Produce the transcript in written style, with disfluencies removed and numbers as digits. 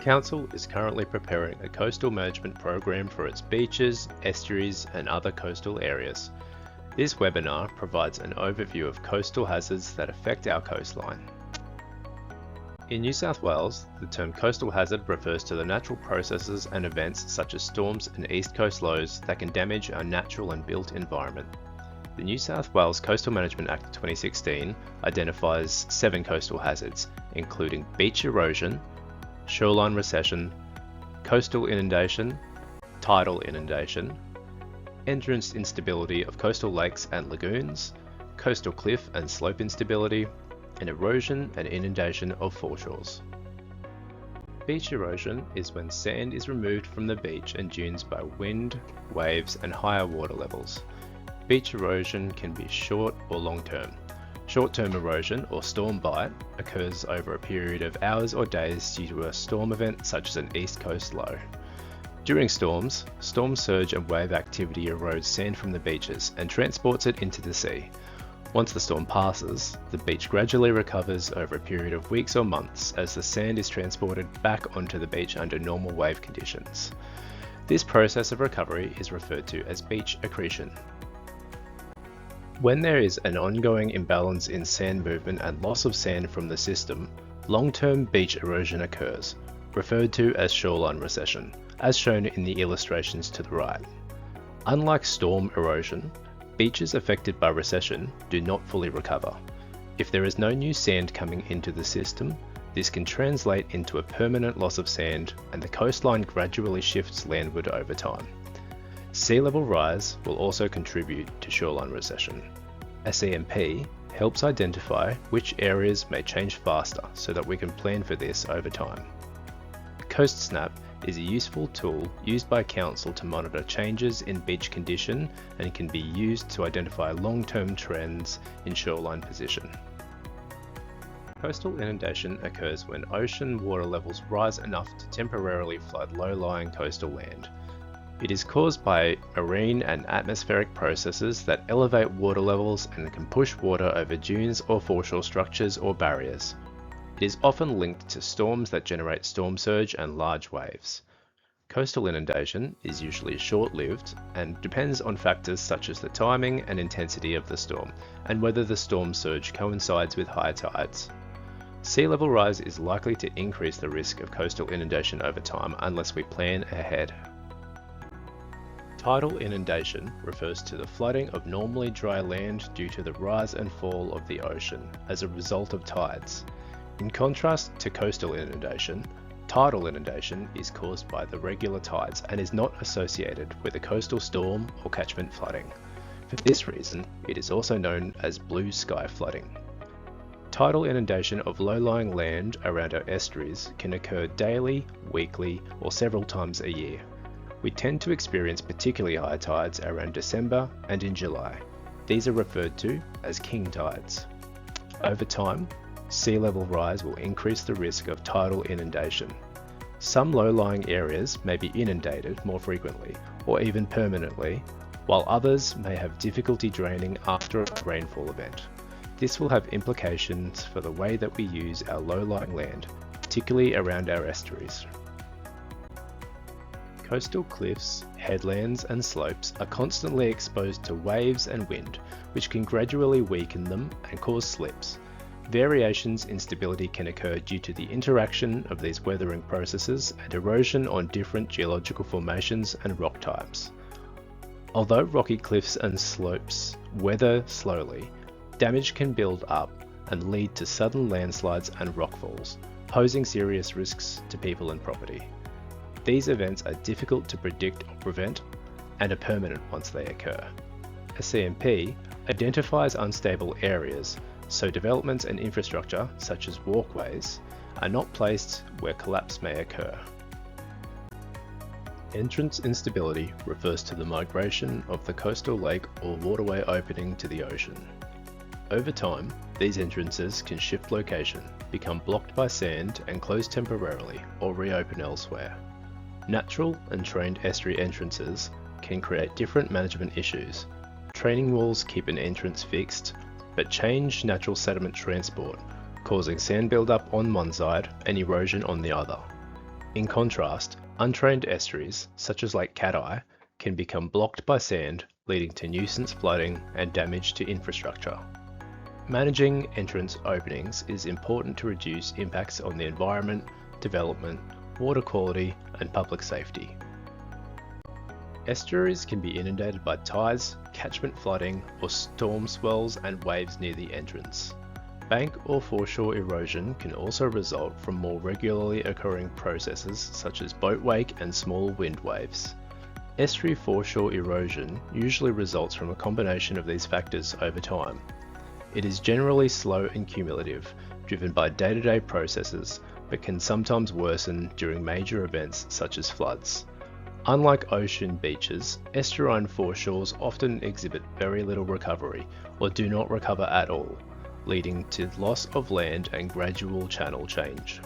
Council is currently preparing a coastal management program for its beaches, estuaries and other coastal areas. This webinar provides an overview of coastal hazards that affect our coastline. In New South Wales, the term coastal hazard refers to the natural processes and events such as storms and east coast lows that can damage our natural and built environment. The New South Wales Coastal Management Act 2016 identifies 7 coastal hazards, including beach erosion, shoreline recession, coastal inundation, tidal inundation, entrance instability of coastal lakes and lagoons, coastal cliff and slope instability, and erosion and inundation of foreshores. Beach erosion is when sand is removed from the beach and dunes by wind, waves, and higher water levels. Beach erosion can be short or long-term. Short-term erosion, or storm bite, occurs over a period of hours or days due to a storm event such as an east coast low. During storms, storm surge and wave activity erodes sand from the beaches and transports it into the sea. Once the storm passes, the beach gradually recovers over a period of weeks or months as the sand is transported back onto the beach under normal wave conditions. This process of recovery is referred to as beach accretion. When there is an ongoing imbalance in sand movement and loss of sand from the system, long-term beach erosion occurs, referred to as shoreline recession, as shown in the illustrations to the right. Unlike storm erosion, beaches affected by recession do not fully recover. If there is no new sand coming into the system, this can translate into a permanent loss of sand and the coastline gradually shifts landward over time. Sea level rise will also contribute to shoreline recession. A CMP helps identify which areas may change faster so that we can plan for this over time. CoastSnap is a useful tool used by Council to monitor changes in beach condition and can be used to identify long-term trends in shoreline position. Coastal inundation occurs when ocean water levels rise enough to temporarily flood low-lying coastal land. It is caused by marine and atmospheric processes that elevate water levels and can push water over dunes or foreshore structures or barriers. It is often linked to storms that generate storm surge and large waves. Coastal inundation is usually short-lived and depends on factors such as the timing and intensity of the storm and whether the storm surge coincides with high tides. Sea level rise is likely to increase the risk of coastal inundation over time unless we plan ahead. Tidal inundation refers to the flooding of normally dry land due to the rise and fall of the ocean as a result of tides. In contrast to coastal inundation, tidal inundation is caused by the regular tides and is not associated with a coastal storm or catchment flooding. For this reason, it is also known as blue sky flooding. Tidal inundation of low-lying land around our estuaries can occur daily, weekly, or several times a year. We tend to experience particularly high tides around December and in July. These are referred to as king tides. Over time, sea level rise will increase the risk of tidal inundation. Some low-lying areas may be inundated more frequently or even permanently, while others may have difficulty draining after a rainfall event. This will have implications for the way that we use our low-lying land, particularly around our estuaries. Coastal cliffs, headlands and slopes are constantly exposed to waves and wind, which can gradually weaken them and cause slips. Variations in stability can occur due to the interaction of these weathering processes and erosion on different geological formations and rock types. Although rocky cliffs and slopes weather slowly, damage can build up and lead to sudden landslides and rockfalls, posing serious risks to people and property. These events are difficult to predict or prevent and are permanent once they occur. A CMP identifies unstable areas, so developments and infrastructure, such as walkways, are not placed where collapse may occur. Entrance instability refers to the migration of the coastal lake or waterway opening to the ocean. Over time, these entrances can shift location, become blocked by sand and close temporarily or reopen elsewhere. Natural and trained estuary entrances can create different management issues. Training walls keep an entrance fixed, but change natural sediment transport, causing sand buildup on one side and erosion on the other. In contrast, untrained estuaries, such as Lake Cat-Eye, can become blocked by sand, leading to nuisance flooding and damage to infrastructure. Managing entrance openings is important to reduce impacts on the environment, development, water quality, and public safety. Estuaries can be inundated by tides, catchment flooding, or storm swells and waves near the entrance. Bank or foreshore erosion can also result from more regularly occurring processes such as boat wake and small wind waves. Estuary foreshore erosion usually results from a combination of these factors over time. It is generally slow and cumulative, driven by day-to-day processes, but can sometimes worsen during major events such as floods. Unlike ocean beaches, estuarine foreshores often exhibit very little recovery or do not recover at all, leading to loss of land and gradual channel change.